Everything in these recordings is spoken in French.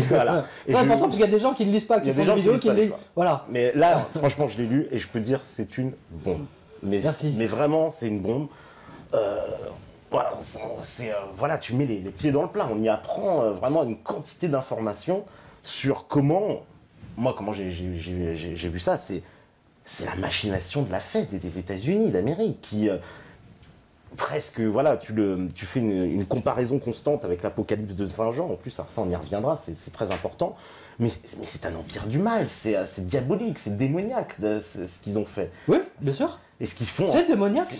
Voilà. C'est important parce qu'il y a des gens qui ne lisent pas, qui font des vidéos, qui lisent. Voilà. Mais là, franchement, je l'ai lu et je peux dire c'est une bombe. Merci. Mais vraiment, c'est une bombe. Voilà, voilà, tu mets les pieds dans le plat. On y apprend vraiment une quantité d'informations sur comment j'ai vu ça. C'est la machination de la Fed et des États-Unis d'Amérique qui presque, voilà, tu fais une comparaison constante avec l'Apocalypse de Saint Jean. En plus, ça on y reviendra, c'est très important. Mais c'est un empire du mal, c'est diabolique, c'est démoniaque ce qu'ils ont fait. Oui, bien sûr. Et ce qu'ils font. C'est démoniaque,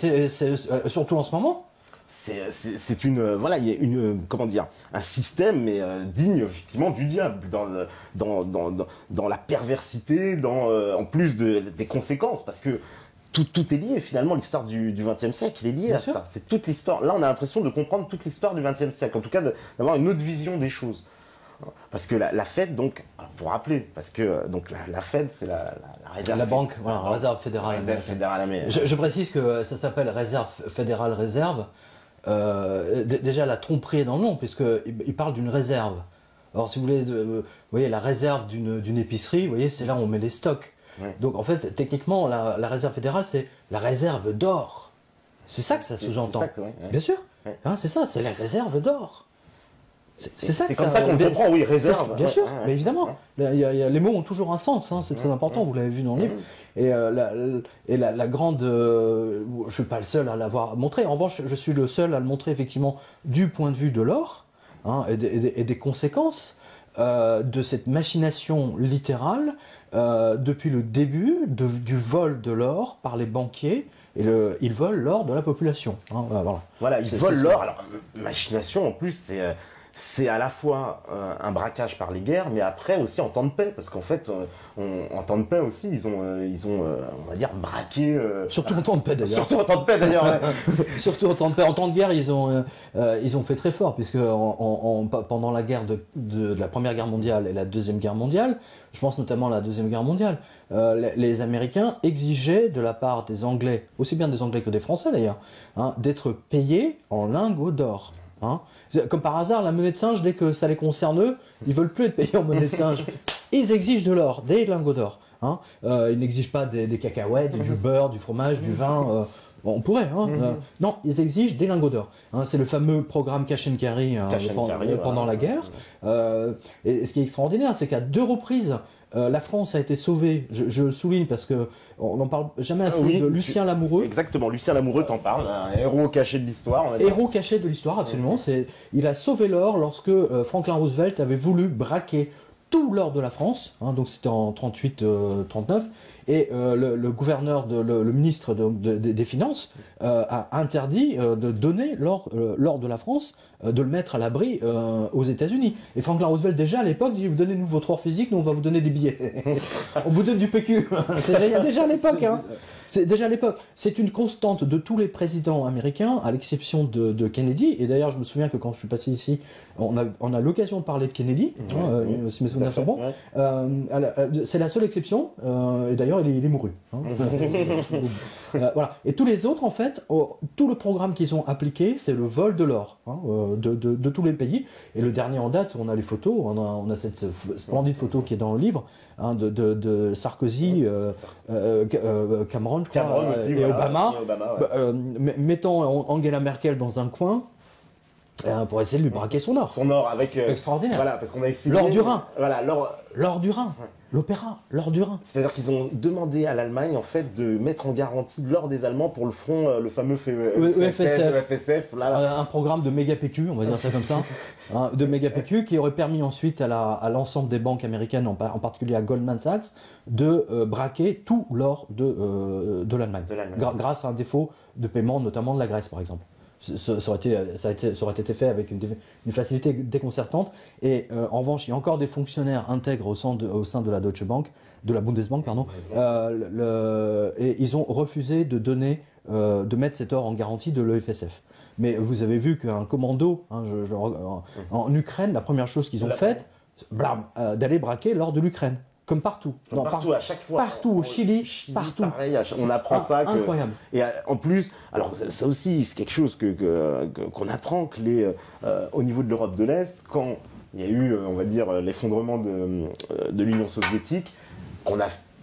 surtout en ce moment. C'est une voilà, il y a comment dire, un système mais digne effectivement du diable dans la perversité, en plus des conséquences, parce que tout est lié finalement. L'histoire du XXe siècle, il est lié à ça. C'est toute l'histoire. Là, on a l'impression de comprendre toute l'histoire du XXe siècle, en tout cas d'avoir une autre vision des choses. Parce que la Fed, donc, pour rappeler, parce que donc la Fed, c'est la réserve. La banque, voilà, la réserve fédérale. Réserve fédérale américaine. Je précise que ça s'appelle réserve fédérale réserve. Déjà la tromperie est dans le nom, puisqu'il parle d'une réserve. Alors si vous voulez, vous voyez la réserve d'une épicerie, vous voyez, c'est là où on met les stocks. Ouais. Donc en fait, techniquement, la réserve fédérale, c'est la réserve d'or. C'est ça que ça sous-entend. Ouais. Bien sûr, ouais. Hein, c'est ça, c'est la réserve d'or. C'est comme ça qu'on le comprend, oui, réserve. Bien sûr, mais évidemment. Les mots ont toujours un sens, hein, c'est très important, vous l'avez vu dans le livre. Et la grande... je ne suis pas le seul à l'avoir montré. En revanche, je suis le seul à le montrer effectivement du point de vue de l'or, hein, et des conséquences de cette machination littérale depuis le début du vol de l'or par les banquiers. Et ils volent l'or de la population. Hein, voilà, ils volent l'or. Alors, machination, en plus, c'est à la fois un braquage par les guerres, mais après aussi en temps de paix, parce qu'en fait, en temps de paix aussi, ils ont on va dire, braqué... Surtout en temps de paix, d'ailleurs. Surtout en temps de paix, d'ailleurs. Ouais. Surtout en temps de paix. En temps de guerre, ils ont fait très fort, puisque pendant la guerre de la Première Guerre mondiale et la Deuxième Guerre mondiale, je pense notamment à la Deuxième Guerre mondiale, les Américains exigeaient de la part des Anglais, aussi bien des Anglais que des Français d'ailleurs, hein, d'être payés en lingots d'or. Hein. Comme par hasard, la monnaie de singe, dès que ça les concerne eux, ils veulent plus être payés en monnaie de singe. Ils exigent de l'or, des lingots d'or. Hein. Ils n'exigent pas des cacahuètes, du beurre, du fromage, du vin. On pourrait, hein. Non, ils exigent des lingots d'or. Hein, c'est le fameux programme Cash and Carry pendant la guerre. Et ce qui est extraordinaire, c'est qu'à 2 reprises, la France a été sauvée, je le souligne parce que on n'en parle jamais assez, de Lucien Lamoureux. Exactement, Lucien Lamoureux t'en parle, un héros caché de l'histoire. Héros caché de l'histoire, absolument. Il a sauvé l'or lorsque Franklin Roosevelt avait voulu braquer tout l'or de la France, hein, donc c'était en 38-39, et le gouverneur, le ministre des Finances a interdit de donner l'or de la France, de le mettre à l'abri aux États-Unis. Et Franklin Roosevelt, déjà à l'époque, dit: vous donnez-nous votre or physique, nous on va vous donner des billets. On vous donne du PQ. C'est déjà à l'époque. Hein. C'est déjà à l'époque. C'est une constante de tous les présidents américains, à l'exception de Kennedy. Et d'ailleurs, je me souviens que quand je suis passé ici, on a l'occasion de parler de Kennedy, si mes souvenirs sont bons. C'est la seule exception. Et d'ailleurs, il est mouru. Hein. Voilà. Et tous les autres, en fait, tout le programme qu'ils ont appliqué, c'est le vol de l'or, hein, de tous les pays. Et le dernier en date, on a les photos, on a cette splendide photo qui est dans le livre, hein, de Sarkozy, Cameron, je crois, aussi, et Obama, ouais. Mettant Angela Merkel dans un coin pour essayer de lui braquer son or. Son or avec... extraordinaire. Voilà, parce qu'on a essayé... L'or du Rhin. Voilà, l'or du Rhin. Ouais. L'opéra, l'or du Rhin. C'est-à-dire qu'ils ont demandé à l'Allemagne, en fait, de mettre en garantie l'or des Allemands pour le front, le fameux EFSF. Un programme de méga PQ, on va dire ça comme ça, hein, de méga PQ qui aurait permis ensuite à l'ensemble des banques américaines, en particulier à Goldman Sachs, de braquer tout l'or de l'Allemagne. Grâce à un défaut de paiement, notamment de la Grèce, par exemple. Ça aurait été fait avec une facilité déconcertante. Et en revanche, il y a encore des fonctionnaires intègres au sein de la Deutsche Bank, de la Bundesbank, pardon, et ils ont refusé de mettre cet or en garantie de l'EFSF. Mais vous avez vu qu'un commando, hein, en Ukraine, la première chose qu'ils ont faite, d'aller braquer l'or de l'Ukraine. Comme partout. Partout, à chaque fois. Partout, au Chili, partout. Pareil, on apprend ça. Incroyable. Et en plus, alors ça aussi, c'est quelque chose qu'on apprend, au niveau de l'Europe de l'Est, quand il y a eu, on va dire, l'effondrement de l'Union soviétique.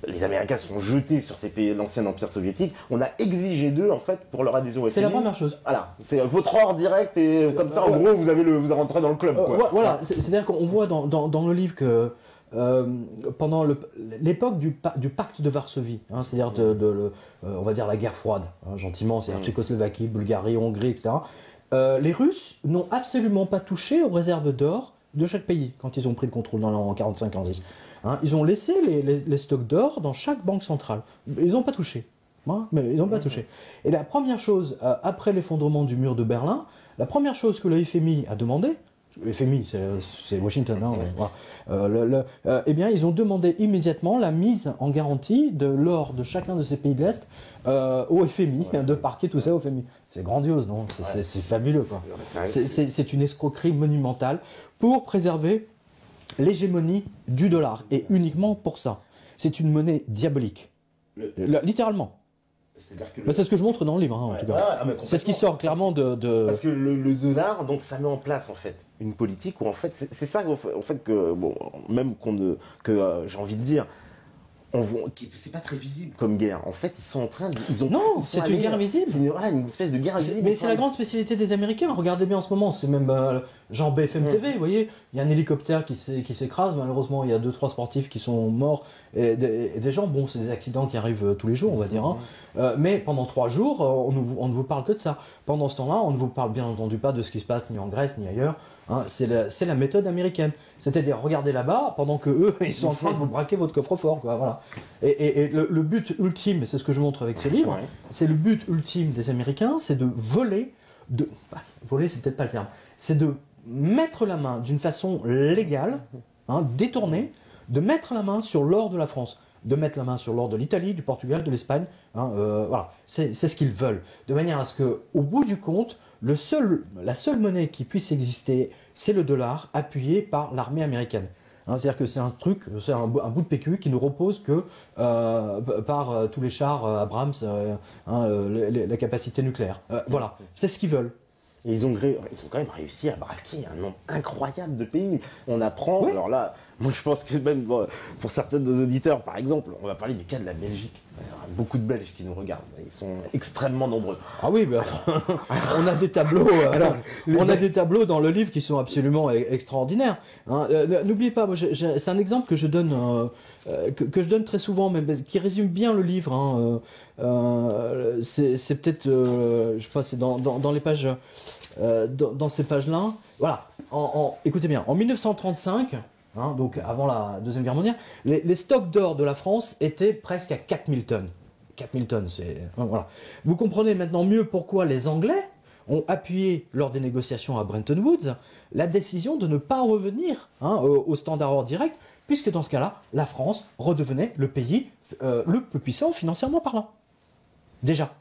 Les Américains se sont jetés sur ces pays, l'ancien empire soviétique. On a exigé d'eux, en fait, pour leur adhésion au FMI. C'est la première chose. Voilà, c'est votre ordre direct et comme ça, en gros, vous rentrez dans le club. Quoi. Voilà, c'est-à-dire qu'on voit dans le livre que pendant l'époque du pacte de Varsovie, hein, c'est-à-dire on va dire la guerre froide, hein, gentiment, c'est-à-dire Tchécoslovaquie, Bulgarie, Hongrie, etc. Les Russes n'ont absolument pas touché aux réserves d'or de chaque pays quand ils ont pris le contrôle en 45-46. Hein, ils ont laissé les stocks d'or dans chaque banque centrale. Ils n'ont pas touché. Hein, mais ils n'ont pas touché. Et la première chose, après l'effondrement du mur de Berlin, la première chose que le FMI a demandé, le FMI c'est Washington, hein, voilà, eh bien ils ont demandé immédiatement la mise en garantie de l'or de chacun de ces pays de l'Est au FMI, de parquer tout ça au FMI. C'est grandiose, non? C'est fabuleux, quoi. C'est une escroquerie monumentale pour préserver l'hégémonie du dollar, et uniquement pour ça. C'est une monnaie diabolique. Littéralement. C'est ce que je montre dans le livre, hein, en tout cas. C'est ce qui sort clairement de... Parce que le dollar, donc, ça met en place, en fait, une politique où, en fait, c'est ça, en fait, que, bon, même j'ai envie de dire, c'est pas très visible comme guerre. En fait, ils sont en train de... Non, c'est une guerre invisible. C'est une espèce de guerre invisible. Mais c'est la grande spécialité des Américains. Regardez bien en ce moment, c'est même genre BFM TV, vous voyez. Il y a un hélicoptère qui s'écrase, malheureusement, il y a 2-3 sportifs qui sont morts. Et des gens, bon, c'est des accidents qui arrivent tous les jours, on va dire. Hein. Mais pendant 3 jours, on ne vous parle que de ça. Pendant ce temps-là, on ne vous parle bien entendu pas de ce qui se passe ni en Grèce ni ailleurs. Hein, c'est la méthode américaine. C'est-à-dire, regardez là-bas, pendant que eux, ils sont en train de vous braquer votre coffre-fort, quoi, voilà. Et le but ultime, c'est ce que je montre avec ce livre, c'est le but ultime des Américains, c'est de voler, voler, c'est peut-être pas le terme, c'est de mettre la main d'une façon légale, hein, détournée, de mettre la main sur l'or de la France, de mettre la main sur l'or de l'Italie, du Portugal, de l'Espagne, hein, voilà. C'est ce qu'ils veulent, de manière à ce que, au bout du compte, la seule monnaie qui puisse exister, c'est le dollar appuyé par l'armée américaine. Hein, c'est-à-dire que c'est un truc, c'est un bout de PQ qui ne repose que par tous les chars Abrams, la capacité nucléaire. Voilà, c'est ce qu'ils veulent. Et ils ont quand même réussi à braquer un nombre incroyable de pays. On apprend, alors là, moi je pense que même pour certains de nos auditeurs, par exemple, on va parler du cas de la Belgique. Il y a beaucoup de Belges qui nous regardent, ils sont extrêmement nombreux. Ah oui, bah, on a des tableaux, des tableaux dans le livre qui sont absolument extraordinaires. Hein. N'oubliez pas, c'est un exemple que je donne, que je donne très souvent, mais qui résume bien le livre. Hein. C'est peut-être, je sais pas, c'est dans les pages, dans ces pages-là. Voilà. Écoutez bien, en 1935. Hein, donc avant la Deuxième Guerre mondiale, les stocks d'or de la France étaient presque à 4000 tonnes. 4000 tonnes, c'est... Voilà. Vous comprenez maintenant mieux pourquoi les Anglais ont appuyé, lors des négociations à Bretton Woods, la décision de ne pas revenir au standard or direct, puisque dans ce cas-là, la France redevenait le pays le plus puissant financièrement parlant. Déjà.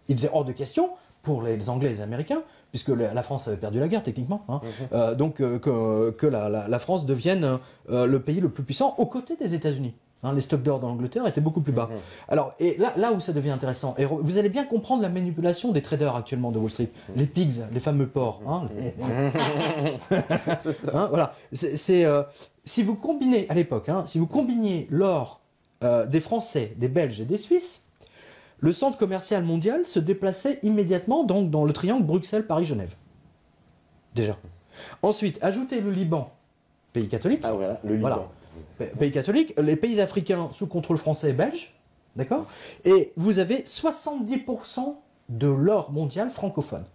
Il était hors de question, pour les Anglais et les Américains, puisque la France avait perdu la guerre techniquement, hein, donc que la France devienne le pays le plus puissant aux côtés des États-Unis. Hein, les stocks d'or d'Angleterre étaient beaucoup plus bas. Alors, et là où ça devient intéressant, et vous allez bien comprendre la manipulation des traders actuellement de Wall Street, les pigs, les fameux porcs. Hein, hein, voilà. Si vous combinez, à l'époque, hein, si vous combiniez l'or des Français, des Belges et des Suisses, le centre commercial mondial se déplaçait immédiatement donc dans le triangle Bruxelles-Paris-Genève. Déjà. Ensuite, ajoutez le Liban, pays catholique. Ah voilà, le Liban. Voilà. Pays catholique, les pays africains sous contrôle français et belge, d'accord. Et vous avez 70% de l'or mondial francophone.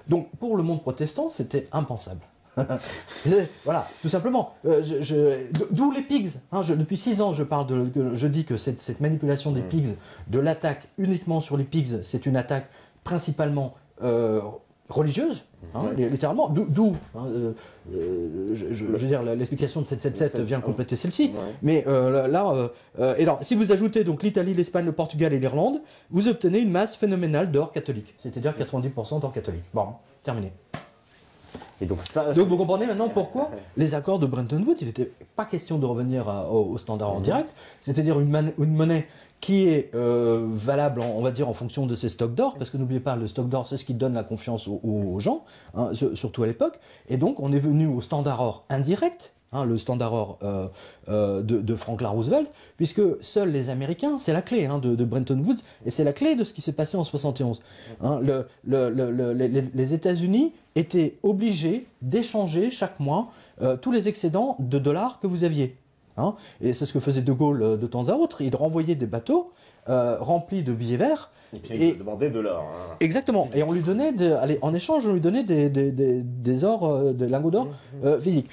Donc pour le monde protestant, c'était impensable. Voilà, tout simplement. D'où les pigs. Hein, depuis 6 ans, je dis que cette manipulation des pigs, de l'attaque uniquement sur les pigs, c'est une attaque principalement religieuse, hein, littéralement. D'où, je veux dire, l'explication de 777 vient compléter celle-ci. Mais et alors, si vous ajoutez donc l'Italie, l'Espagne, le Portugal et l'Irlande, vous obtenez une masse phénoménale d'or catholique, c'est-à-dire 90% d'or catholique. Bon, terminé. Et donc ça. Donc vous comprenez maintenant pourquoi les accords de Bretton Woods, il n'était pas question de revenir au standard en direct, c'est-à-dire une monnaie qui est valable, on va dire, en fonction de ses stocks d'or, parce que n'oubliez pas, le stock d'or, c'est ce qui donne la confiance aux gens, hein, surtout à l'époque. Et donc, on est venu au standard or indirect, hein, le standard or de Franklin Roosevelt, puisque seuls les Américains, c'est la clé de Bretton Woods, et c'est la clé de ce qui s'est passé en 71. Hein, les États-Unis étaient obligés d'échanger chaque mois tous les excédents de dollars que vous aviez. Hein, et c'est ce que faisait De Gaulle de temps à autre. Il renvoyait des bateaux remplis de billets verts. Et puis il demandait de l'or. Hein. Exactement. Et on lui donnait, en échange, on lui donnait des ors, des lingots d'or physiques.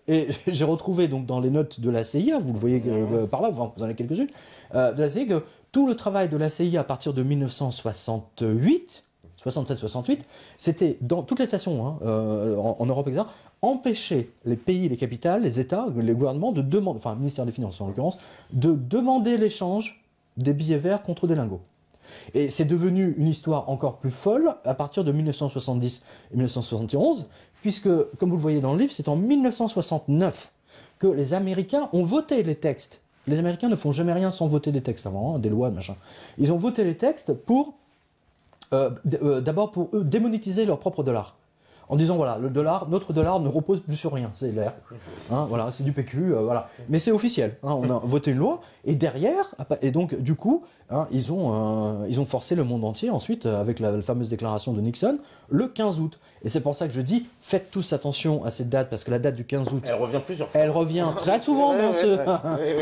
Et j'ai retrouvé donc dans les notes de la CIA, vous le voyez par là, vous en avez quelques-unes, de la CIA, que tout le travail de la CIA à partir de 1968, 67-68, c'était dans toutes les stations en Europe, etc., empêcher les pays, les capitales, les États, les gouvernements de demander, enfin le ministère des Finances en l'occurrence, de demander l'échange des billets verts contre des lingots. Et c'est devenu une histoire encore plus folle à partir de 1970 et 1971, puisque, comme vous le voyez dans le livre, c'est en 1969 que les Américains ont voté les textes. Les Américains ne font jamais rien sans voter des textes avant, des lois, machin. Ils ont voté les textes pour, d'abord pour eux, démonétiser leur propre dollar. En disant, voilà, notre dollar ne repose plus sur rien, c'est l'air. Hein, voilà, c'est du PQ, voilà. Mais c'est officiel. Hein, on a voté une loi, et derrière, et donc, du coup, hein, ils ont forcé le monde entier, ensuite, avec la fameuse déclaration de Nixon, le 15 août. Et c'est pour ça que je dis, faites tous attention à cette date, parce que la date du 15 août... Elle revient plusieurs fois. Elle revient très souvent dans ce...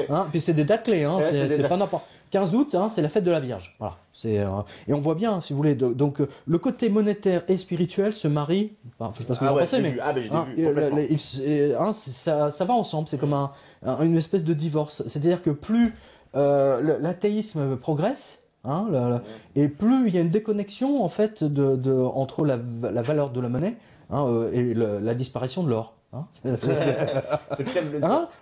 Hein, puis c'est des dates clés, hein, c'est pas n'importe... 15 août, hein, c'est la fête de la Vierge. Voilà. Et on voit bien, si vous voulez, donc le côté monétaire et spirituel se marient. Enfin, je sais pas ce que vous en pensez, mais ça va ensemble. C'est comme une espèce de divorce. C'est-à-dire que plus l'athéisme progresse, hein, et plus il y a une déconnexion en fait entre la valeur de la monnaie et la disparition de l'or. Hein,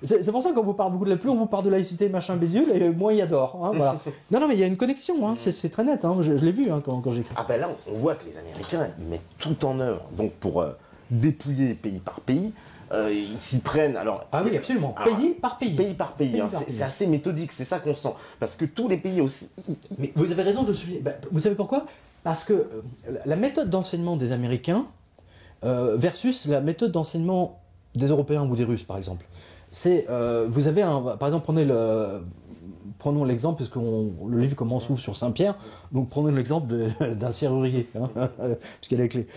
c'est pour ça qu'on vous parle beaucoup de la pluie, on vous parle de laïcité, machin, bidule, et moins il y a d'or. Hein, voilà. Non, mais il y a une connexion, hein, c'est très net, hein, je l'ai vu quand j'écris. Ah ben là, on voit que les Américains, ils mettent tout en œuvre donc pour dépouiller pays par pays. Ils s'y prennent. Alors, ah oui, absolument. Pays par pays. Pays par pays. C'est assez méthodique, c'est ça qu'on sent. Parce que tous les pays aussi. Mais vous avez raison de le souligner. Vous savez pourquoi ? Parce que la méthode d'enseignement des Américains versus la méthode d'enseignement des Européens ou des Russes, par exemple. Vous avez par exemple, prenons l'exemple, parce que le livre commence s'ouvre sur Saint-Pierre, donc prenons l'exemple d'un serrurier, puisqu'il a les clés.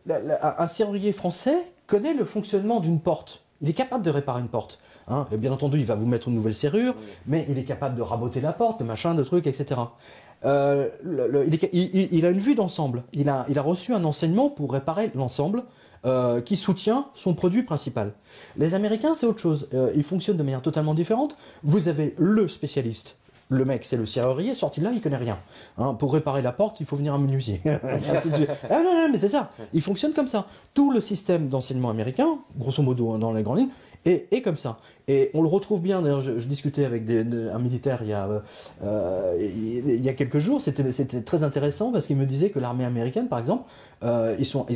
Un serrurier français connaît le fonctionnement d'une porte. Il est capable de réparer une porte. Hein. Et bien entendu, il va vous mettre une nouvelle serrure, mais il est capable de raboter la porte, de machin, de trucs, etc. Il a une vue d'ensemble. Il a reçu un enseignement pour réparer l'ensemble qui soutient son produit principal. Les Américains, c'est autre chose. Ils fonctionnent de manière totalement différente. Vous avez le spécialiste. Le mec, c'est le serrurier, sorti de là, il connaît rien. Hein, pour réparer la porte, il faut venir à un menuisier. Non, mais c'est ça. Il fonctionne comme ça. Tout le système d'enseignement américain, grosso modo, dans les grandes lignes, est comme ça. Et on le retrouve bien, d'ailleurs, je discutais avec un militaire il y a quelques jours, c'était très intéressant parce qu'il me disait que l'armée américaine, par exemple, ils sont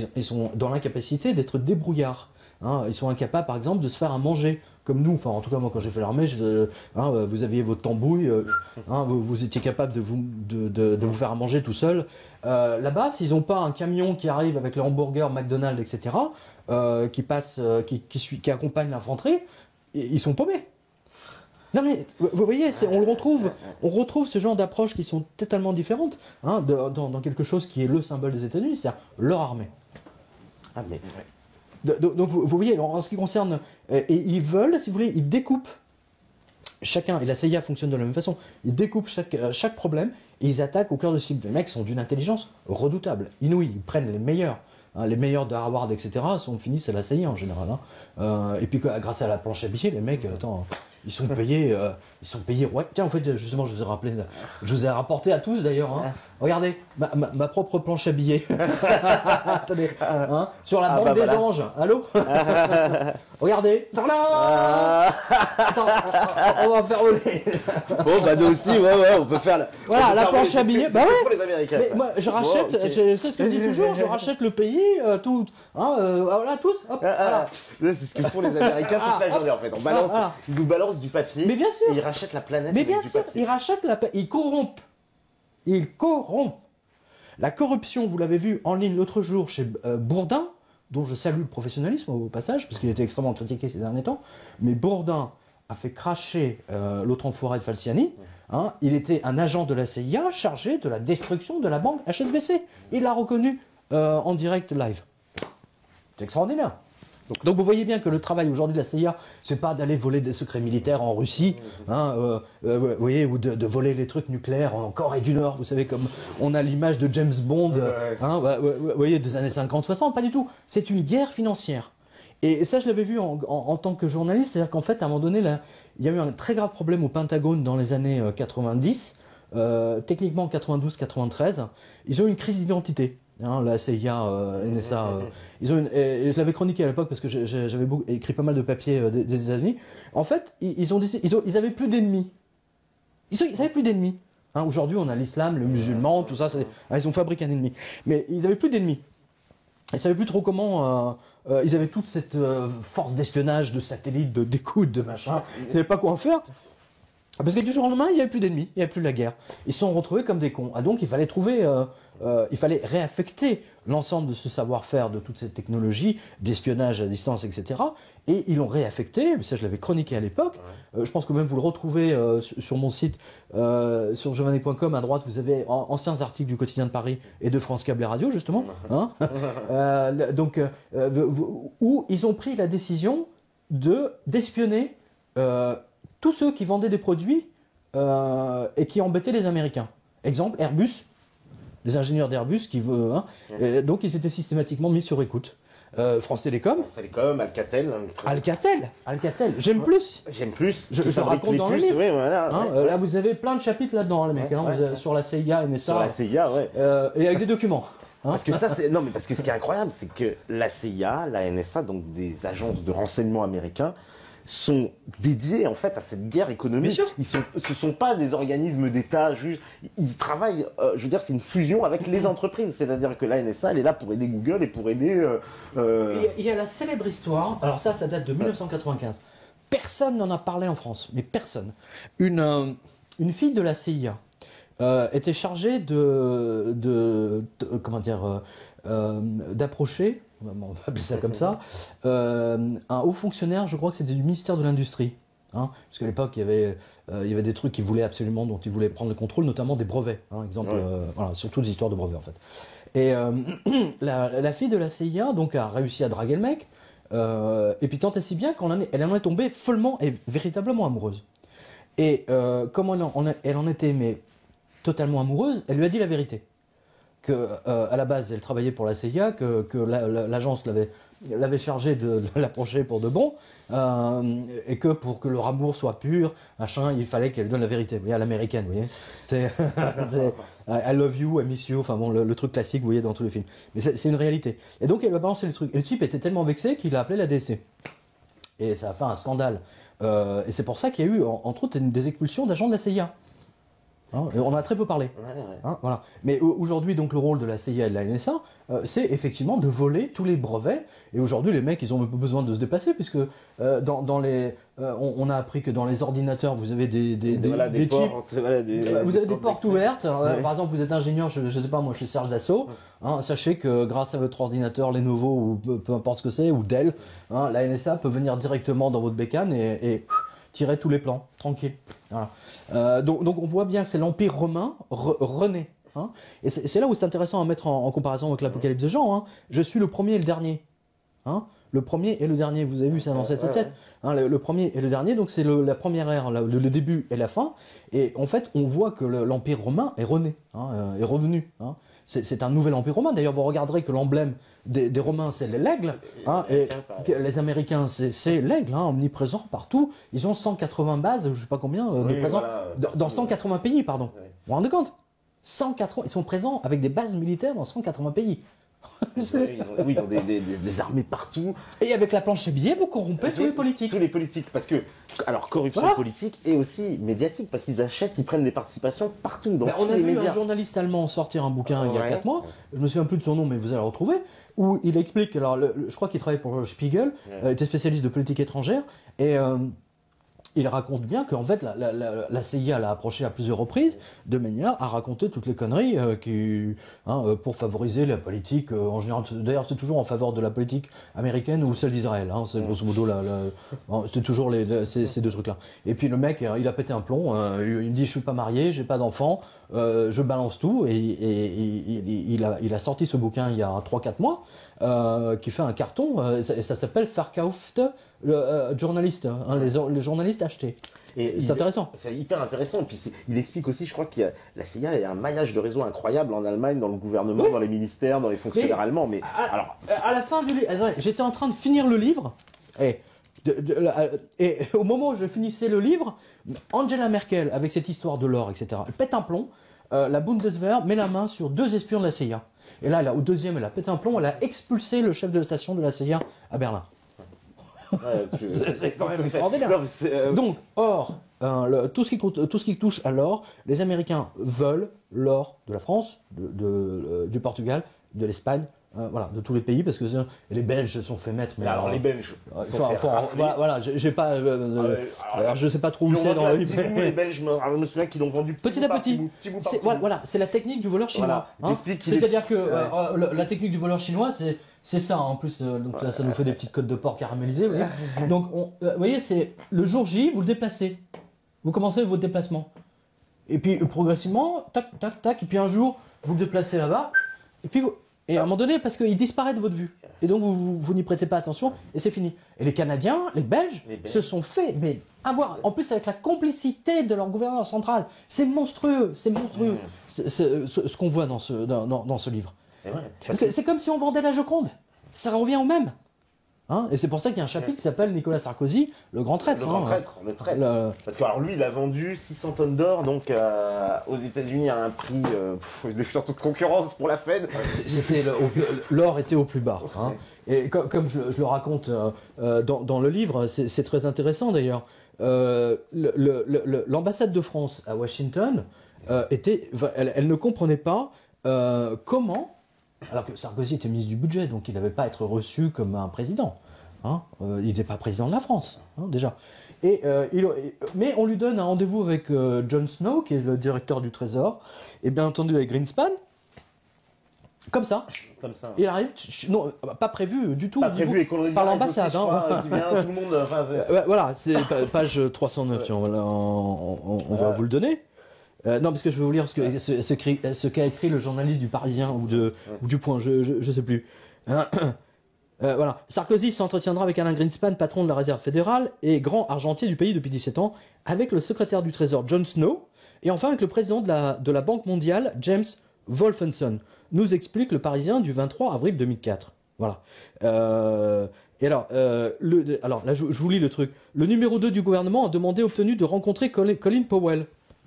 dans l'incapacité d'être débrouillards. Hein, ils sont incapables, par exemple, de se faire à manger. Comme nous, enfin en tout cas moi quand j'ai fait l'armée, vous aviez votre tambouille, vous étiez capable de vous faire à manger tout seul. Là-bas, s'ils n'ont pas un camion qui arrive avec le hamburger, McDonald's, etc., qui accompagne l'infanterie, ils sont paumés. Non mais vous voyez, on retrouve ce genre d'approches qui sont totalement différentes dans quelque chose qui est le symbole des États-Unis, c'est-à-dire leur armée. Ah mais... Donc vous voyez, en ce qui concerne, et ils veulent, si vous voulez, ils découpent chacun, et la CIA fonctionne de la même façon, ils découpent chaque problème et ils attaquent au cœur de cible. Les mecs sont d'une intelligence redoutable, inouïe, ils prennent les meilleurs. Les meilleurs de Harvard, etc., finissent à la CIA en général. Et puis grâce à la planche à billets, les mecs, ils sont payés. Ouais. Tiens, en fait, justement, je vous ai rapporté à tous d'ailleurs Regardez, ma propre planche à billets. Attendez, hein, sur la bande des anges. Allô. Regardez. Attends, on va faire rouler. Bon, bah nous aussi, ouais, on peut faire. Voilà, la planche à billets. Bah ouais. Pour les Américains. Mais moi, je rachète. Bon, okay. C'est ce que je dis toujours. Je rachète le pays, tout. Hein, voilà, tous. Hop, voilà. C'est ce que font les Américains toute la journée en fait. Ils nous balancent du papier. Mais bien sûr. Et ils rachètent la planète. Mais avec bien du sûr, papier. ils rachètent ils corrompent. Ils corrompent. La corruption, vous l'avez vu en ligne l'autre jour chez Bourdin, dont je salue le professionnalisme au passage, parce qu'il était extrêmement critiqué ces derniers temps. Mais Bourdin a fait cracher l'autre enfoiré de Falciani. Hein, il était un agent de la CIA chargé de la destruction de la banque HSBC. Il l'a reconnu en direct live. C'est extraordinaire. Donc vous voyez bien que le travail aujourd'hui de la CIA, c'est pas d'aller voler des secrets militaires en Russie, hein, vous voyez, ou de voler les trucs nucléaires en Corée du Nord, vous savez, comme on a l'image de James Bond, hein, vous voyez, des années 50-60, pas du tout. C'est une guerre financière. Et ça, je l'avais vu en tant que journaliste, c'est-à-dire qu'en fait, à un moment donné, là, il y a eu un très grave problème au Pentagone dans les années 90, techniquement 92-93, ils ont eu une crise d'identité. Hein, la CIA, NSA, ils ont et je l'avais chroniqué à l'époque parce que j'avais écrit pas mal de papiers des États-Unis. En fait, ils avaient plus d'ennemis. Ils avaient plus d'ennemis. Hein, aujourd'hui, on a l'islam, le musulman, tout ça. Ils ont fabriqué un ennemi. Mais ils avaient plus d'ennemis. Ils savaient plus trop comment. Ils avaient toute cette force d'espionnage, de satellites, d'écoute, de machin. Ils savaient pas quoi en faire. Parce que du jour au lendemain, il n'y avait plus d'ennemis, il n'y avait plus de la guerre. Ils se sont retrouvés comme des cons. Ah, donc il fallait il fallait réaffecter l'ensemble de ce savoir-faire, de toute cette technologie d'espionnage à distance, etc. Et ils l'ont réaffecté, ça je l'avais chroniqué à l'époque. Je pense que même vous le retrouvez sur mon site, sur giovanni.com, à droite, vous avez anciens articles du Quotidien de Paris et de France Câble et Radio, justement. Hein où ils ont pris la décision d'espionner tous ceux qui vendaient des produits et qui embêtaient les Américains. Exemple, Airbus, les ingénieurs d'Airbus qui veulent. Donc ils étaient systématiquement mis sur écoute. France Télécom. France Télécom, Alcatel. Alcatel. J'aime plus. J'aime plus. Je le raconte dans le livre. Oui, voilà, Là, vous avez plein de chapitres là-dedans, les mecs, sur la CIA, NSA. Sur la CIA, ouais. Et avec des documents. Parce que ça, c'est. Non, mais parce que ce qui est incroyable, c'est que la CIA, la NSA, donc des agences de renseignement américains, sont dédiés en fait à cette guerre économique. Ce sont pas des organismes d'État, juste. Ils travaillent, je veux dire, c'est une fusion avec les entreprises. C'est-à-dire que la NSA, elle est là pour aider Google et pour aider. Il y a la célèbre histoire, alors ça date de 1995. Personne n'en a parlé en France, mais personne. Une fille de la CIA était chargée d'approcher, on va appeler ça comme ça, un haut fonctionnaire, je crois que c'était du ministère de l'Industrie. Hein, parce qu'à l'époque, il y avait des trucs qu'ils voulaient absolument, dont ils voulaient prendre le contrôle, notamment des brevets. Hein, exemple, voilà, surtout des histoires de brevets en fait. Et la fille de la CIA donc, a réussi à draguer le mec, et puis tant et si bien qu'elle en est tombée follement et véritablement amoureuse. Et comme elle en était mais totalement amoureuse, elle lui a dit la vérité. À la base, elle travaillait pour la CIA, que l'agence l'avait chargée de l'approcher pour de bon, et que pour que leur amour soit pur, machin, il fallait qu'elle donne la vérité. Vous voyez, à l'américaine, vous voyez. C'est I love you, I miss you, enfin bon, le truc classique, vous voyez, dans tous les films. Mais c'est une réalité. Et donc, elle va balancer le truc. Et le type était tellement vexé qu'il a appelé la DST. Et ça a fait un scandale. Et c'est pour ça qu'il y a eu, entre autres, des expulsions d'agents de la CIA. Hein, on en a très peu parlé. Hein, voilà. Mais aujourd'hui, donc, le rôle de la CIA et de la NSA, c'est effectivement de voler tous les brevets. Et aujourd'hui, les mecs, ils ont besoin de se déplacer, puisque on a appris que dans les ordinateurs, vous avez des chips. Vous avez des portes ouvertes. Par exemple, vous êtes ingénieur, je ne sais pas moi, chez Serge Dassault. Hein, sachez que grâce à votre ordinateur Lenovo ou peu importe ce que c'est, ou Dell, hein, la NSA peut venir directement dans votre bécane et tirer tous les plans, tranquille. Voilà. Donc on voit bien que c'est l'Empire romain renaît. Hein, et c'est là où c'est intéressant à mettre en comparaison avec l'Apocalypse de Jean. Hein. Je suis le premier et le dernier. Hein, le premier et le dernier, vous avez vu, c'est dans 777. Hein, le premier et le dernier, donc c'est la première ère, le début et la fin. Et en fait, on voit que l'Empire romain est rené, hein, est revenu. Hein. C'est un nouvel empire romain. D'ailleurs, vous regarderez que l'emblème des Romains, c'est l'aigle. Hein, et les Américains, c'est l'aigle, hein, omniprésent partout. Ils ont 180 bases, je ne sais pas combien, de présents, dans 180 pays, pardon. Vous vous rendez compte ? 180, ils sont présents avec des bases militaires dans 180 pays. Ils ont des armées partout. Et avec la planche à billets, vous corrompez tous les politiques. Tous les politiques, parce que, alors, corruption politique et aussi médiatique, parce qu'ils achètent, ils prennent des participations partout, dans tous On a les vu médias. un journaliste allemand sortir un bouquin il y a 4 mois, je me souviens plus de son nom, mais vous allez le retrouver, où il explique, alors je crois qu'il travaille pour le Spiegel, était spécialiste de politique étrangère, et il raconte bien qu'en fait la CIA l'a approché à plusieurs reprises de manière à raconter toutes les conneries pour favoriser la politique en général. D'ailleurs, c'est toujours en faveur de la politique américaine ou celle d'Israël. C'est grosso modo c'est toujours ces deux trucs-là. Et puis le mec, il a pété un plomb. Il me dit, je suis pas marié, j'ai pas d'enfant, je balance tout. Et il a sorti ce bouquin il y a 3-4 mois. Qui fait un carton, ça s'appelle Verkaufte journaliste, les journalistes achetés. Et c'est intéressant. C'est hyper intéressant. Puis il explique aussi, je crois que la CIA a un maillage de réseau incroyable en Allemagne, dans le gouvernement, dans les ministères, dans les fonctionnaires allemands. Mais alors, à la fin du livre, j'étais en train de finir le livre, et au moment où je finissais le livre, Angela Merkel, avec cette histoire de l'or, etc., elle pète un plomb. La Bundeswehr met la main sur 2 espions de la CIA. Et là, au deuxième, elle a pété un plomb, elle a expulsé le chef de la station de la CIA à Berlin. C'est quand même extraordinaire. Donc, or, tout ce qui touche à l'or, les Américains veulent l'or de la France, du Portugal, de l'Espagne, de tous les pays, parce que les Belges se sont fait mettre. Mais alors les Belges j'ai pas. Alors je sais pas trop où c'est dans le livre. Les Belges, je me souviens qu'ils l'ont vendu petit à petit. C'est la technique du voleur chinois. C'est-à-dire que la technique du voleur chinois, c'est ça. En plus, donc là, ça nous fait des petites côtes de porc caramélisées. Vous voyez. Donc, vous voyez, c'est le jour J, vous le déplacez. Vous commencez votre déplacement. Et puis progressivement, tac, tac, tac. Et puis un jour, vous le déplacez là-bas. Et à un moment donné, parce qu'il disparaît de votre vue. Et donc, vous n'y prêtez pas attention, et c'est fini. Et les Canadiens, les Belges, se sont fait en plus avec la complicité de leur gouverneur central. C'est monstrueux, c'est monstrueux, ce qu'on voit dans ce livre. C'est comme si on vendait la Joconde. Ça revient au même. Et c'est pour ça qu'il y a un chapitre qui s'appelle Nicolas Sarkozy, le grand traître. Le traître. Parce que alors lui, il a vendu 600 tonnes d'or donc aux États-Unis à un prix de toute concurrence pour la Fed. L'or était au plus bas. Et comme je le raconte dans le livre, c'est très intéressant d'ailleurs. L'ambassade de France à Washington elle ne comprenait pas comment. Alors que Sarkozy était ministre du budget, donc il n'avait pas à être reçu comme un président. Il n'était pas président de la France, déjà. Mais on lui donne un rendez-vous avec Jon Snow, qui est le directeur du Trésor, et bien entendu avec Greenspan. Comme ça. Il arrive, non, pas prévu du tout. Pas prévu, et par l'ambassade. Qui vient, tout le monde. Voilà, c'est page 309, tiens, on va vous le donner. Non, parce que je vais vous lire ce qu'a écrit le journaliste du Parisien ou du Point, je sais plus. Voilà. Sarkozy s'entretiendra avec Alain Greenspan, patron de la réserve fédérale et grand argentier du pays depuis 17 ans, avec le secrétaire du Trésor Jon Snow, et enfin avec le président de la Banque mondiale, James Wolfensohn, nous explique le Parisien du 23 avril 2004. Voilà. Et alors là, je vous lis le truc. Le numéro 2 du gouvernement a obtenu de rencontrer Colin Powell,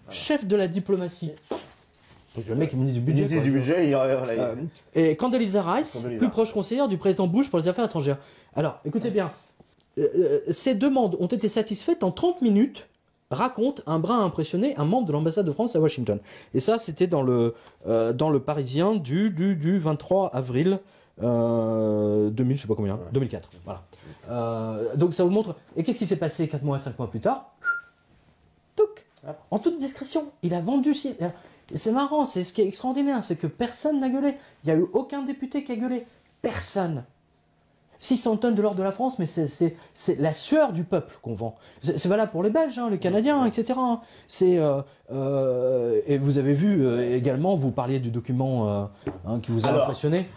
chef de la diplomatie. Donc le mec est ministre du budget. Et Condoleezza Rice, plus proche conseillère du président Bush pour les affaires étrangères. Alors, écoutez bien, ces demandes ont été satisfaites en 30 minutes, raconte un brin impressionné un membre de l'ambassade de France à Washington. Et ça, c'était dans le Parisien du 23 avril 2000, je sais pas combien, 2004. Voilà. Donc ça vous montre. Et qu'est-ce qui s'est passé 4 mois, 5 mois plus tard? Touc. En toute discrétion, il a vendu. Et c'est marrant, c'est ce qui est extraordinaire, c'est que personne n'a gueulé. Il n'y a eu aucun député qui a gueulé. Personne. 600 tonnes de l'or de la France, mais c'est la sueur du peuple qu'on vend. C'est valable pour les Belges, les Canadiens, etc. Et vous avez vu également, vous parliez du document qui vous a impressionné.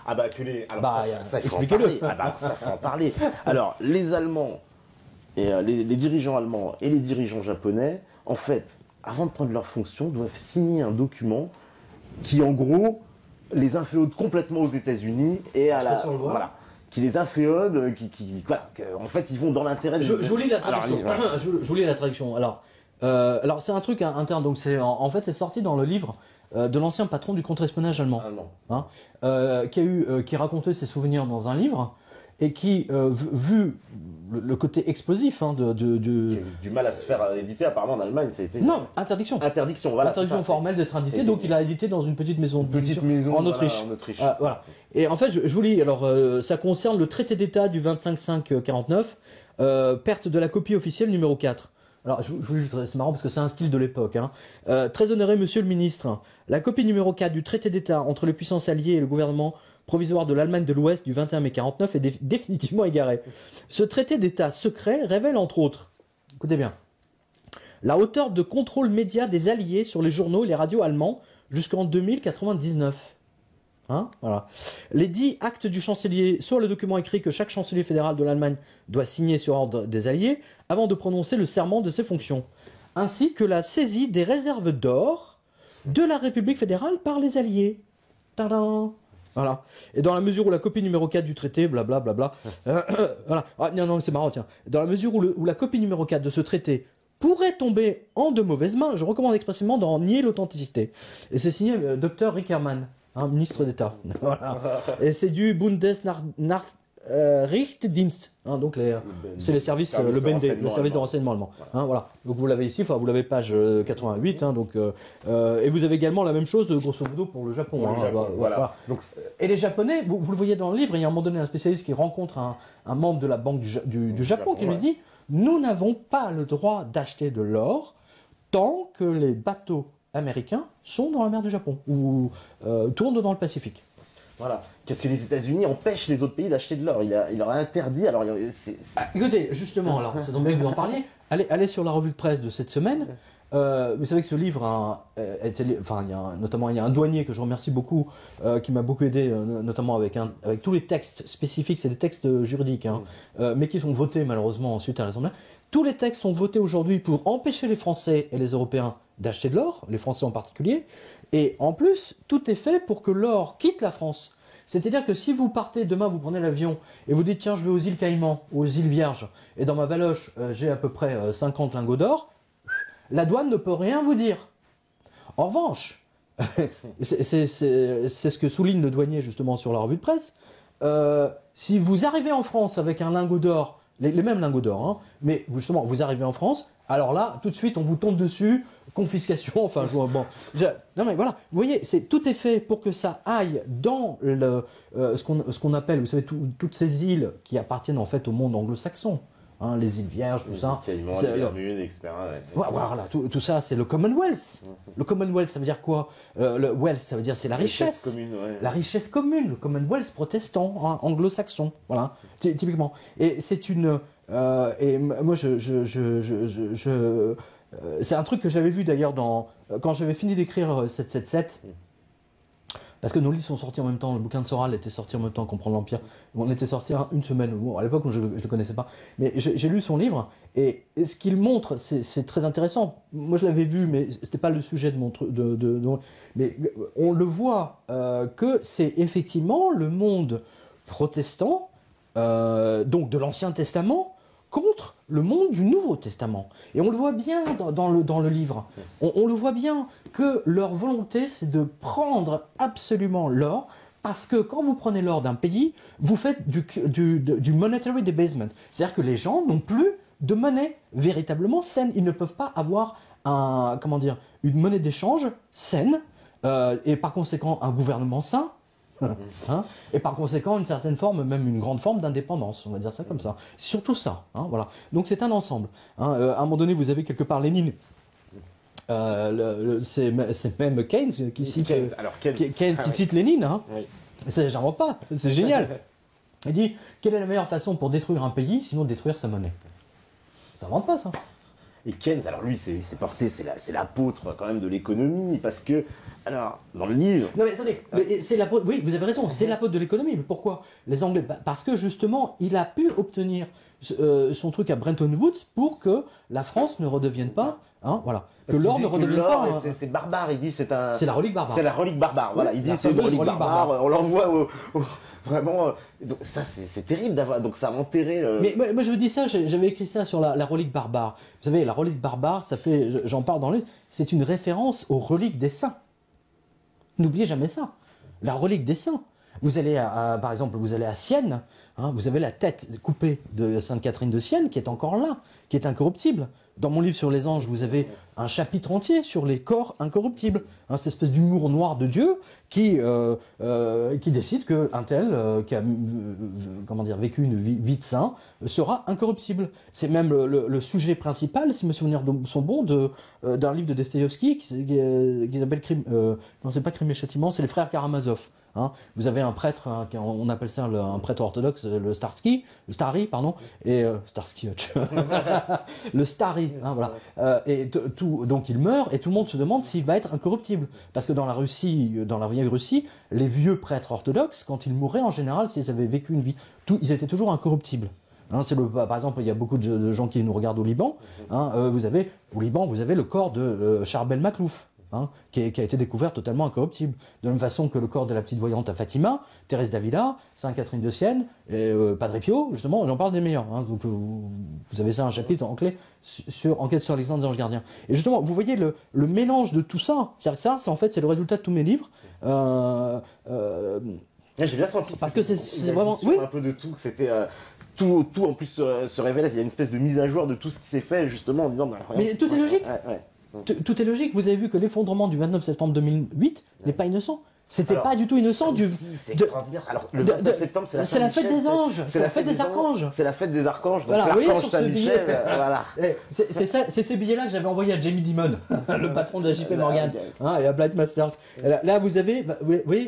Expliquez-le. Ça faut en parler. Alors, les Allemands, et les dirigeants allemands et les dirigeants japonais, en fait, avant de prendre leurs fonctions, doivent signer un document qui, en gros, les inféode complètement aux États-Unis et qui les inféode, en fait, ils vont dans l'intérêt. Je vous lis la traduction. Je vous lis la traduction. Alors c'est un truc interne. Donc en fait, c'est sorti dans le livre de l'ancien patron du contre-espionnage allemand, qui racontait ses souvenirs dans un livre, et qui, vu le côté explosif du mal à se faire éditer apparemment en Allemagne, ça a été... Non, interdiction. Voilà. Interdiction formelle d'être édité, donc il a édité dans une petite maison en Autriche. Voilà. Et en fait, je vous lis, alors ça concerne le traité d'État du 25-5-49, perte de la copie officielle numéro 4. Alors, je vous lis, c'est marrant parce que c'est un style de l'époque. Très honoré monsieur le ministre, la copie numéro 4 du traité d'État entre les puissances alliées et le gouvernement provisoire de l'Allemagne de l'Ouest du 21 mai 49 est définitivement égaré. Ce traité d'État secret révèle entre autres, écoutez bien, la hauteur de contrôle média des Alliés sur les journaux et les radios allemands jusqu'en 2099. Voilà. Les 10 actes du chancelier sur le document écrit que chaque chancelier fédéral de l'Allemagne doit signer sur ordre des Alliés avant de prononcer le serment de ses fonctions, ainsi que la saisie des réserves d'or de la République fédérale par les Alliés. Tadam! Voilà. Et dans la mesure où la copie numéro 4 du traité, blablabla, voilà. Ah, non, c'est marrant, tiens. Dans la mesure où la copie numéro 4 de ce traité pourrait tomber en de mauvaises mains, je recommande expressément d'en nier l'authenticité. Et c'est signé Dr. Rickermann, ministre d'État. Voilà. Et c'est du Bundesnachrichtendienst, donc c'est les services, le BND, le service de renseignement allemand. Voilà. Donc vous l'avez ici, vous l'avez page 88, et vous avez également la même chose, grosso modo, pour le Japon. Voilà. Donc, et les Japonais, vous le voyez dans le livre, il y a un moment donné un spécialiste qui rencontre un membre de la banque du Japon qui lui dit « Nous n'avons pas le droit d'acheter de l'or tant que les bateaux américains sont dans la mer du Japon ou tournent dans le Pacifique. » Voilà. Qu'est-ce que les États-Unis empêchent les autres pays d'acheter de l'or? Il leur a interdit. Alors, écoutez, justement, alors, c'est donc bien que vous en parliez. Allez sur la revue de presse de cette semaine. Vous savez que ce livre, il y a un douanier que je remercie beaucoup, qui m'a beaucoup aidé, notamment avec tous les textes spécifiques, c'est des textes juridiques, mais qui sont votés malheureusement ensuite à l'Assemblée. Tous les textes sont votés aujourd'hui pour empêcher les Français et les Européens d'acheter de l'or, les Français en particulier, et en plus, tout est fait pour que l'or quitte la France. C'est-à-dire que si vous partez, demain vous prenez l'avion et vous dites tiens je vais aux îles Caïmans, aux îles Vierges, et dans ma valoche j'ai à peu près 50 lingots d'or, la douane ne peut rien vous dire. En revanche, c'est ce que souligne le douanier justement sur la revue de presse, si vous arrivez en France avec un lingot d'or, les mêmes lingots d'or, mais justement vous arrivez en France, alors là tout de suite on vous tombe dessus, confiscation, enfin non mais voilà, vous voyez, tout est fait pour que ça aille dans ce qu'on appelle, vous savez, toutes ces îles qui appartiennent en fait au monde anglo-saxon. Les îles Vierges, tout ça. Les Bermudes, etc. Voilà, tout ça, c'est le Commonwealth. Le Commonwealth, ça veut dire quoi? Le wealth, ça veut dire c'est la richesse. Commune, ouais. La richesse commune, le Commonwealth protestant, anglo-saxon, voilà, typiquement. Et c'est une... et moi, c'est un truc que j'avais vu d'ailleurs quand j'avais fini d'écrire 777. Parce que nos livres sont sortis en même temps, le bouquin de Soral était sorti en même temps, Comprendre l'Empire. On était sorti une semaine, à l'époque je ne le connaissais pas. Mais j'ai lu son livre, et ce qu'il montre, c'est très intéressant. Moi je l'avais vu, mais ce n'était pas le sujet de mon truc. Mais on le voit que c'est effectivement le monde protestant, donc de l'Ancien Testament, contre le monde du Nouveau Testament. Et on le voit bien dans le livre. On le voit bien que leur volonté, c'est de prendre absolument l'or, parce que quand vous prenez l'or d'un pays, vous faites du monetary debasement. C'est-à-dire que les gens n'ont plus de monnaie véritablement saine. Ils ne peuvent pas avoir une monnaie d'échange saine, et par conséquent un gouvernement sain, et par conséquent une certaine forme, même une grande forme d'indépendance, on va dire ça comme ça. Surtout ça, voilà. Donc c'est un ensemble. À un moment donné, vous avez quelque part Lénine. C'est même Keynes qui cite Keynes qui cite Lénine. Oui. J'invente pas, c'est génial. Il dit quelle est la meilleure façon pour détruire un pays sinon détruire sa monnaie. Ça invente pas ça. Et Keynes, alors lui, c'est l'apôtre quand même de l'économie, parce que, alors, dans le livre... Non mais attendez, c'est l'apôtre, oui, vous avez raison, c'est l'apôtre de l'économie, mais pourquoi? Les Anglais, parce que justement, il a pu obtenir son truc à Bretton Woods pour que la France ne redevienne pas, voilà, que l'or ne redevienne pas... C'est barbare, il dit, c'est la relique barbare. C'est la relique barbare, voilà, il dit c'est une relique barbare, on l'envoie vraiment, donc ça c'est terrible d'avoir, donc ça a enterré... Mais moi je vous dis ça, j'avais écrit ça sur la relique barbare. Vous savez, la relique barbare, ça fait, j'en parle dans le livre, c'est une référence aux reliques des saints. N'oubliez jamais ça. La relique des saints. Vous allez par exemple, vous allez à Sienne, hein, vous avez la tête coupée de Sainte Catherine de Sienne qui est encore là, qui est incorruptible. Dans mon livre sur les anges, vous avez un chapitre entier sur les corps incorruptibles. Hein, cette espèce d'humour noir de Dieu qui décide qu'un tel qui a vécu une vie de saint sera incorruptible. C'est même le sujet principal, si mes souvenirs sont bons, d'un livre de Dostoïevski qui s'appelle non, c'est pas Crime et Châtiment, c'est les frères Karamazov. Hein. Vous avez un prêtre, on appelle ça un prêtre orthodoxe, le Stary, et Starsky Hutch. Le Stary, hein, voilà. Donc il meurt et tout le monde se demande s'il va être incorruptible. Parce que dans la vieille Russie, les vieux prêtres orthodoxes, quand ils mouraient en général, s'ils avaient vécu une vie, ils étaient toujours incorruptibles. Hein, par exemple, il y a beaucoup de gens qui nous regardent au Liban. Hein, au Liban, vous avez le corps de Charbel Maklouf. Hein, qui a été découvert totalement incorruptible. De la même façon que le corps de la petite voyante à Fatima, Thérèse d'Avila, Sainte Catherine de Sienne, et Padre Pio, justement, j'en parle des meilleurs. Hein, donc vous avez ça, un chapitre en clé sur Enquête sur Alexandre des Anges Gardiens. Et justement, vous voyez le mélange de tout ça. C'est-à-dire que ça, en fait, c'est le résultat de tous mes livres. J'ai bien senti. Parce que c'est vraiment. Oui. Un peu de tout. C'était. Tout en plus se révèle. Il y a une espèce de mise à jour de tout ce qui s'est fait, justement, en disant. Mais tout est logique. Ouais. Tout est logique. Vous avez vu que l'effondrement du 29 septembre 2008 n'est pas innocent. C'était pas du tout innocent. C'est extraordinaire. Alors, le 29 septembre, c'est la fête des anges. C'est la fête des archanges. C'est la fête des archanges. Donc, voilà, l'archange Saint-Michel, voilà. C'est ces billets-là que j'avais envoyés à Jamie Dimon, le patron de la JP Morgan, hein, et à Blight Masters. Là, vous avez,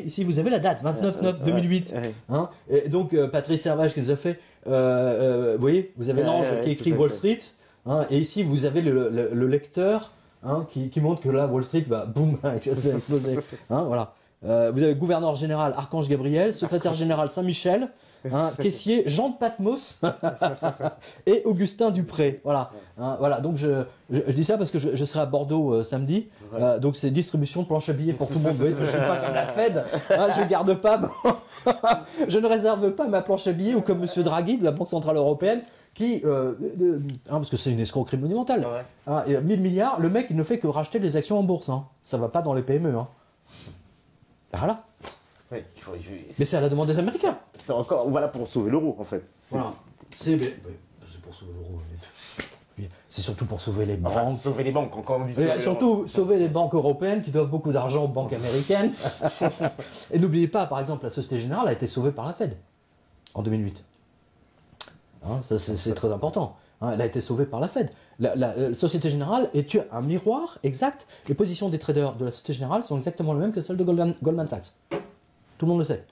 ici, vous avez la date, 29/9/2008. Hein, et donc, Patrice Servage qui nous a fait, vous voyez, vous avez l'ange qui écrit Wall Street, hein, et ici, vous avez le lecteur. Hein, qui montre que là, Wall Street va boum, exploser. Hein, voilà. Vous avez gouverneur général Archange Gabriel, secrétaire général Saint-Michel, hein, caissier Jean de Patmos et Augustin Dupré. Voilà. Hein, voilà. Donc je dis ça parce que je serai à Bordeaux samedi. Donc c'est distribution de planches à billets pour tout le monde. Je ne suis pas comme la Fed. Hein, je garde pas. Je ne réserve pas ma planche à billets ou comme Monsieur Draghi de la Banque Centrale Européenne. Parce que c'est une escroquerie monumentale. Ouais. Hein, et 1000 milliards, le mec il ne fait que racheter les actions en bourse. Hein. Ça va pas dans les PME. Hein. Voilà. Ouais, mais c'est à la demande des Américains. C'est encore voilà pour sauver l'euro en fait. Voilà. C'est pour sauver l'euro. C'est surtout pour sauver les banques. Enfin, sauver les banques, quand on dit sauver les banques européennes qui doivent beaucoup d'argent aux banques américaines. Et n'oubliez pas, par exemple, la Société Générale a été sauvée par la Fed en 2008. Hein, ça, c'est très important. Hein, elle a été sauvée par la Fed. La Société Générale est un miroir exact. Les positions des traders de la Société Générale sont exactement les mêmes que celles de Goldman Sachs. Tout le monde le sait.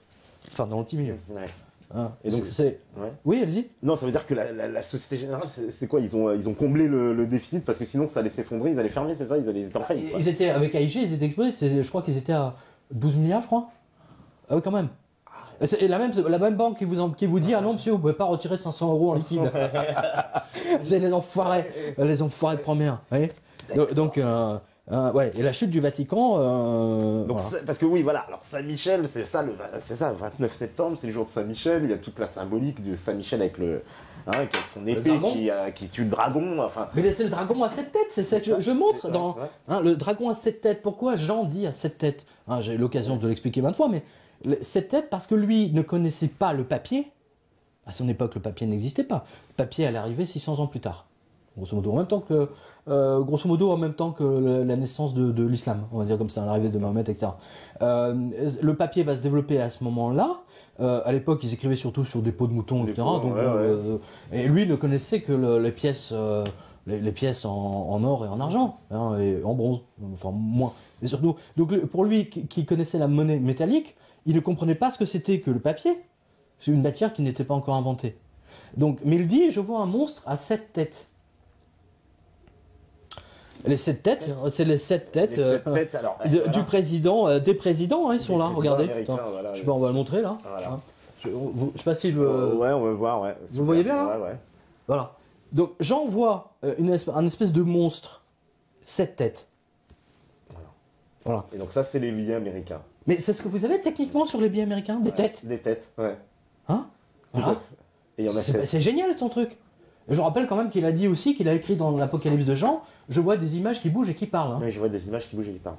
Enfin, dans le petit milieu. Ouais. Hein, et donc c'est. Ouais. Oui, allez-y. Non, ça veut dire que la Société Générale, c'est quoi ils ont comblé le déficit parce que sinon ça allait s'effondrer, ils allaient fermer, c'est ça, ils étaient en faillite. Ils étaient avec AIG, ils étaient explosés. Je crois qu'ils étaient à 12 milliards, je crois. Ah oui, quand même. Et la même banque qui vous dit ah non monsieur vous pouvez pas retirer 500 € en liquide. C'est les enfoirés de première. Donc ouais, et la chute du Vatican. Donc voilà. Parce que oui voilà, alors Saint-Michel c'est ça le 29 septembre c'est le jour de Saint-Michel, il y a toute la symbolique de Saint-Michel avec avec son épée qui tue le dragon. Enfin. Mais c'est le dragon à 7 têtes, c'est ça. Je montre dans le dragon à 7 têtes. Pourquoi Jean dit à 7 têtes j'ai eu l'occasion de l'expliquer 20 fois, mais 7 têtes parce que lui ne connaissait pas le papier. À son époque, le papier n'existait pas. Le papier allait arriver 600 ans plus tard. Grosso modo, en même temps que la naissance de l'islam, on va dire comme ça, l'arrivée de Mahomet, etc. Le papier va se développer à ce moment-là. À l'époque, ils écrivaient surtout sur des peaux de mouton, etc. Et lui ne connaissait que les pièces en or et en argent, et en bronze, enfin moins. Et surtout, donc pour lui qui connaissait la monnaie métallique, il ne comprenait pas ce que c'était que le papier. C'est une matière qui n'était pas encore inventée. Donc, mais il dit, je vois un monstre à 7 têtes. Les 7 têtes, c'est les 7 têtes, alors, du président, des présidents, ils sont là, regardez. Voilà, on va le montrer là. Voilà. Hein. Je sais pas si le. Ouais, on va voir, ouais. Vous le voyez bien là ? Ouais. Voilà. Donc j'en vois un espèce de monstre, 7 têtes. Voilà. Et donc ça, c'est les billets américains. Mais c'est ce que vous avez techniquement sur les billets américains, des têtes. Des têtes, ouais. Hein ? Voilà. Et il y en a c'est génial son truc. Je rappelle quand même qu'il a dit aussi, qu'il a écrit dans l'Apocalypse de Jean, je vois des images qui bougent et qui parlent. Hein. Oui, je vois des images qui bougent et qui parlent.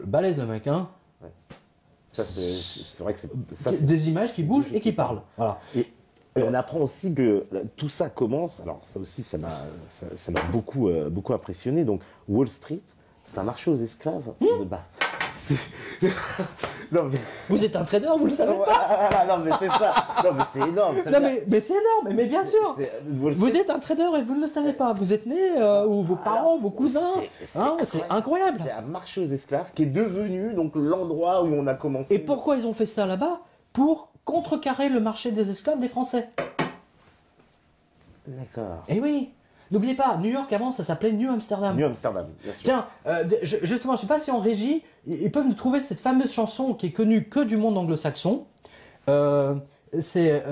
Balèze le mec, hein. Ça, c'est vrai que ça, des images qui bougent et qui parlent. Voilà. Et on apprend aussi que tout ça commence. Alors ça aussi, ça m'a beaucoup impressionné. Donc Wall Street, c'est un marché aux esclaves. Bah, non, mais... Vous êtes un trader, vous le savez pas. Non mais c'est ça. Non mais c'est énorme. Non mais c'est énorme. Mais bien sûr. Vous êtes un trader et vous ne le savez pas. Vous êtes né ou vos parents, vos cousins. C'est incroyable. C'est un marché aux esclaves qui est devenu donc l'endroit où on a commencé. Et pourquoi ils ont fait ça là-bas? Pour contrecarrer le marché des esclaves des Français. D'accord. Eh oui. N'oubliez pas, New York avant, ça s'appelait New Amsterdam. New Amsterdam, bien sûr. Tiens, justement, je ne sais pas si en régie, ils peuvent nous trouver cette fameuse chanson qui est connue que du monde anglo-saxon. C'est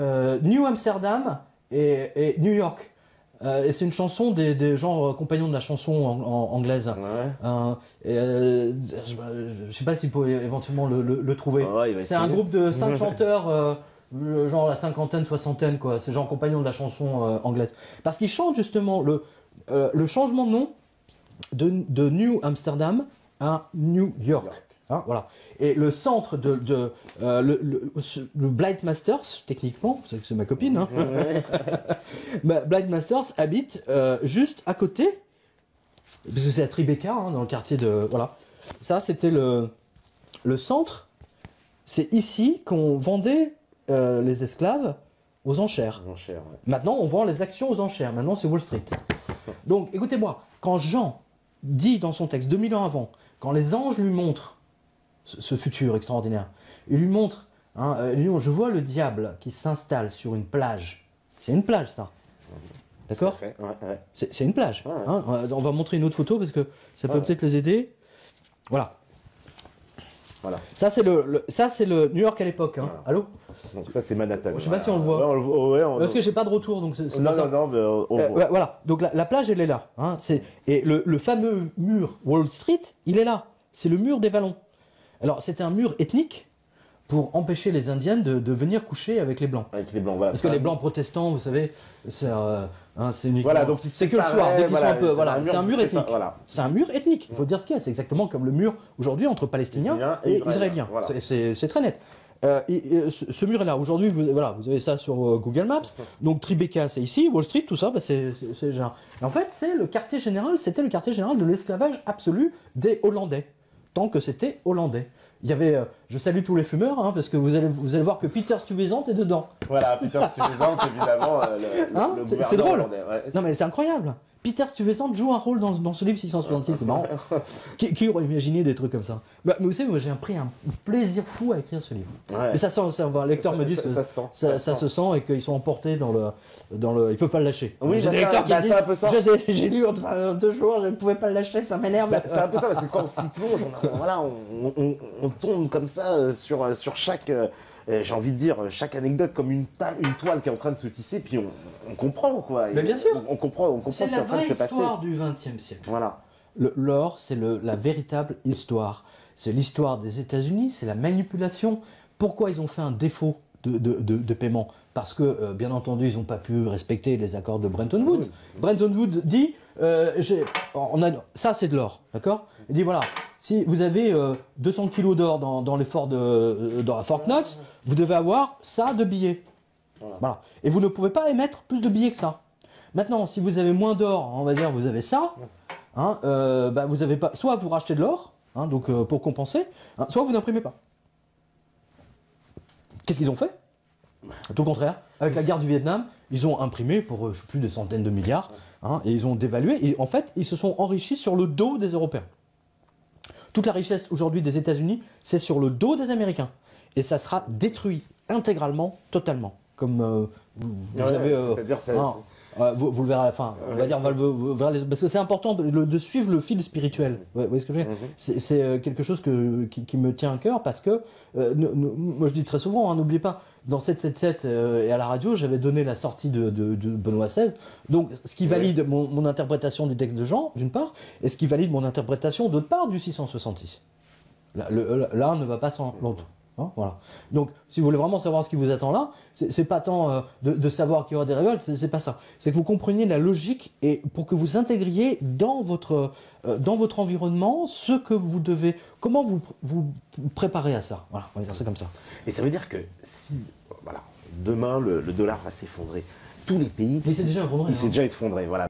New Amsterdam et New York. Et c'est une chanson des gens compagnons de la chanson anglaise. Ouais. Je ne sais pas s'ils peuvent éventuellement le trouver. Ouais, c'est un groupe de 5 chanteurs. Genre la cinquantaine, soixantaine, quoi. Ces gens compagnons de la chanson anglaise. Parce qu'ils chantent justement le changement de nom de New Amsterdam à New York. Hein, voilà. Et le centre le Blight Masters, techniquement, c'est ma copine, hein. Blight Masters habite juste à côté, parce que c'est à Tribeca, hein, dans le quartier de... Voilà. Ça, c'était le centre. C'est ici qu'on vendait les esclaves aux enchères. Maintenant, on vend les actions aux enchères. Maintenant, c'est Wall Street. Donc, écoutez-moi, quand Jean dit dans son texte, 2000 ans avant, quand les anges lui montrent ce futur extraordinaire, il lui montre, je vois le diable qui s'installe sur une plage. C'est une plage, ça. D'accord ? Ouais. C'est une plage. Ouais. Hein, on va montrer une autre photo parce que ça peut peut-être les aider. Voilà. Ça c'est le New York à l'époque. Hein. Voilà. Allô ? Donc ça c'est Manhattan. Je sais pas si on le voit. Parce que j'ai pas de retour, donc c'est non, ça. mais on voit. Voilà. Donc la plage elle est là. Hein. Et le fameux mur Wall Street, il est là. C'est le mur des vallons. Alors c'était un mur ethnique pour empêcher les Indiennes de venir coucher avec les Blancs. Avec les Blancs, voilà. Parce que les Blancs protestants, vous savez, c'est uniquement... Voilà, donc c'est que le soir, dès qu'ils sont un peu... Voilà, c'est un mur ethnique. Voilà. C'est un mur ethnique, il faut dire ce qu'il y a. C'est exactement comme le mur aujourd'hui entre Palestiniens et Israéliens. Voilà. C'est très net. Ce mur est là. Aujourd'hui, vous avez ça sur Google Maps. Donc Tribeca, c'est ici. Wall Street, tout ça, c'est général. En fait, c'était le quartier général de l'esclavage absolu des Hollandais. Tant que c'était hollandais. Il y avait, je salue tous les fumeurs, hein, parce que vous allez voir que Peter Stuyvesant est dedans. Voilà, Peter Stuyvesant, évidemment, le c'est drôle. Ouais. Non mais c'est incroyable. Peter Stuyvesant joue un rôle dans ce livre 666, c'est marrant. Qui aurait imaginé des trucs comme ça? Mais vous savez, moi j'ai pris un plaisir fou à écrire ce livre. Ouais. Et ça sent, un lecteur me dit que ça se sent et qu'ils sont emportés dans le, ils peuvent pas le lâcher. Oui, j'ai des lecteurs qui disent, c'est un peu ça. J'ai lu en 2 jours, je ne pouvais pas le lâcher, ça m'énerve. C'est un peu ça, parce que quand on s'y plonge, on tombe comme ça sur chaque... j'ai envie de dire, chaque anecdote comme une toile qui est en train de se tisser, puis on comprend, quoi. Mais bien sûr. On comprend ce qui est en train de se passer. C'est la vraie histoire du XXe siècle. Voilà. L'or, c'est la véritable histoire. C'est l'histoire des États-Unis, c'est la manipulation. Pourquoi ils ont fait un défaut de paiement? Parce que, bien entendu, ils n'ont pas pu respecter les accords de Bretton Woods. Oui, Bretton Woods dit, ça c'est de l'or, d'accord? Il dit, voilà, si vous avez 200 kilos d'or dans l'effort dans la Fort Knox, vous devez avoir ça de billets. Voilà. Et vous ne pouvez pas émettre plus de billets que ça. Maintenant, si vous avez moins d'or, on va dire, vous avez ça, hein, vous avez pas, soit vous rachetez de l'or, hein, donc pour compenser, hein, soit vous n'imprimez pas. Qu'est-ce qu'ils ont fait? Tout le contraire. Avec la guerre du Vietnam, ils ont imprimé pour je sais plus des centaines de milliards, hein, et ils ont dévalué. Et en fait, ils se sont enrichis sur le dos des Européens. Toute la richesse aujourd'hui des États-Unis, c'est sur le dos des Américains. Et ça sera détruit intégralement, totalement. Comme vous avez... c'est-à-dire vous le verrez à la fin. On va dire, parce que c'est important de suivre le fil spirituel. Vous voyez ce que je veux dire? C'est quelque chose qui me tient à cœur parce que, moi je dis très souvent, hein, n'oubliez pas, dans 777 et à la radio, j'avais donné la sortie de Benoît XVI. Donc, ce qui valide mon interprétation du texte de Jean, d'une part, et ce qui valide mon interprétation, d'autre part, du 666. L'un ne va pas sans l'autre. hein, voilà. Donc, si vous voulez vraiment savoir ce qui vous attend là, c'est pas tant de savoir qu'il y aura des révoltes, c'est pas ça. C'est que vous compreniez la logique et pour que vous intégriez dans votre environnement ce que vous devez, comment vous préparez à ça. Voilà, on va dire ça comme ça. Et ça veut dire que si, voilà, demain le dollar va s'effondrer, tous les pays... Il s'est déjà effondré. Il s'est déjà effondré, voilà.